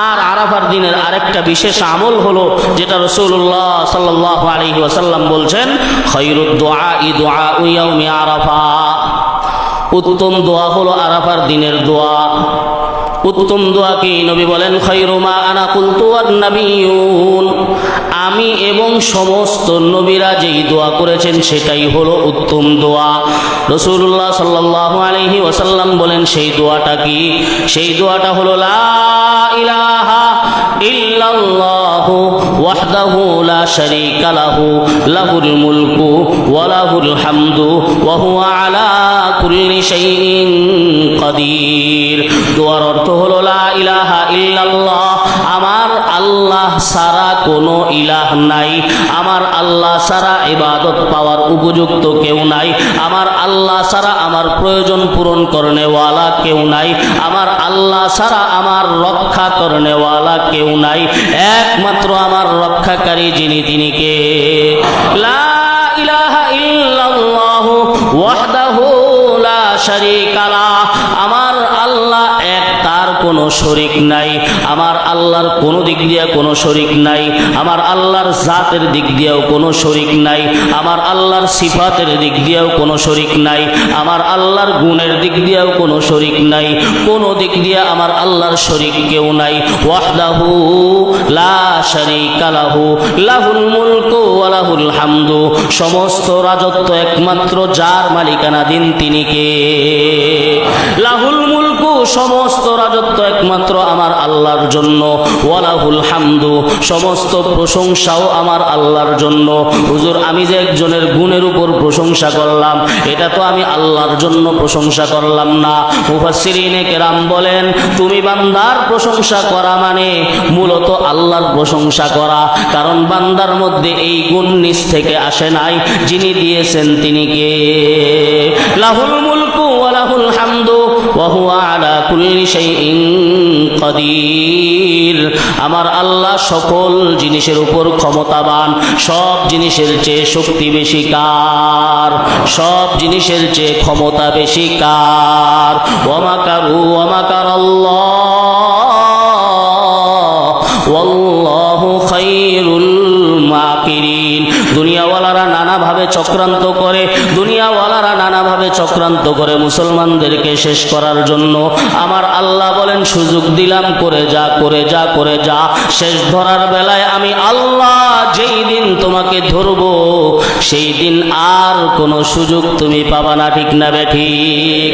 আর আরাফার দিনের আরেকটা বিশেষ আমল হলো যেটা রাসূলুল্লাহ সাল্লাল্লাহু আলাইহি ওয়াসাল্লাম বলছেন, খায়রুদ দুআই দুআউ ইয়াউমি আরাফা। উত্তম দোয়া হলো আরাফার দিনের দোয়া। উত্তম দোয়া কি? নবী বলেন, খায়রু মা আনা কুলতু ওয়ান নাবিয়্যুন, আমি এবং সমস্ত নবীরা যেই দোয়া করেছেন সেটাই হলো উত্তম দোয়া। রাসূলুল্লাহ সাল্লাল্লাহু আলাইহি ওয়াসাল্লাম বলেন, সেই দোয়াটা কি? সেই দোয়াটা হলো লা ইলাহা ইল্লাল্লাহু ওয়াহদাহু লা শারীকা লাহু লাহুল মুলকু ওয়া লাহুল হামদু ওয়া হুয়া আলা কুল্লি শাইইন কাদির। দোয়ার অর্থ হলো লা ইলাহা ইল্লাল্লাহ, আমার আল্লাহ ছাড়া কোনো ইলাহ নাই, আমার আল্লাহ ছাড়া ইবাদত পাওয়ার উপযুক্ত কেউ নাই, আমার আল্লাহ ছাড়া আমার প্রয়োজন পূরণ করনেওয়ালা কেউ নাই, আমার আল্লাহ ছাড়া আমার রক্ষা করনেওয়ালা কেউ নাই, একমাত্র আমার রক্ষাকারী যিনি তিনি কে? লা ইলাহা ইল্লাল্লাহু ওয়াহদাহু লা শারীকা লাহ, আমার আল্লাহ এক, তার কোনো শরীক নাই, আমার আল্লাহর কোনো দিক দিয়ে কোনো শরীক নাই, আমার আল্লাহর জাতের দিক দিয়েও কোনো শরীক নাই, আমার আল্লাহর সিফাতের দিক দিয়েও কোনো শরীক নাই, আমার আল্লাহর গুণের দিক দিয়েও কোনো শরীক নাই, কোনো দিক দিয়ে আমার আল্লাহর শরীক কেউ নাই। ওয়াহদাহু লা শারীকা লাহু লাহুল মুলকু ওয়া লাহুল হামদু, সমস্ত রাজত্ব একমাত্র যার মালিকানাধীন তিনি কে? লাহুল মুলকু, সমস্ত রাজত্ব একমাত্র আমার আল্লাহর জন্য। ওয়া লাহুল হামদু, সমস্ত প্রশংসাও আমার আল্লাহর জন্য। হুজুর, আমি যে একজনের গুণের উপর প্রশংসা করলাম, এটা তো আমি আল্লাহর জন্য প্রশংসা করলাম না। মুফাসসিরিনে কেরাম বলেন, তুমি বান্দার প্রশংসা করা মানে মূলত আল্লাহর প্রশংসা করা, কারণ বান্দার মধ্যে এই গুণ নিজ থেকে আসে নাই, যিনি দিয়েছেন তিনি কে? লাহুল মুলকু ওয়া লাহুল হামদু ওয়া হুয়া আলা কুল্লি শাইইন কাদির, আমার আল্লাহ সকল জিনিসের উপর ক্ষমতাবান, সব জিনিসের চেয়ে শক্তি বেশি কার? সব জিনিসের চেয়ে ক্ষমতা বেশি কার? ওয়া মাকারু ওয়া মাকারাল্লাহ ওয়াল্লাহু খায়রুল মাকিরিন। দুনিয়াওয়ালারা নানাভাবে চক্রান্ত করে, দুনিয়াওয়ালারা নানাভাবে চক্রান্ত করে মুসলমানদেরকে শেষ করার জন্য। আমার আল্লাহ বলেন, সুযোগ দিলাম, করে যা করে যা করে যা। শেষ ধরার বেলায় আমি আল্লাহ যেই দিন তোমাকে ধরব, সেই দিন আর কোনো সুযোগ তুমি পাবা না। ঠিক না বে ঠিক?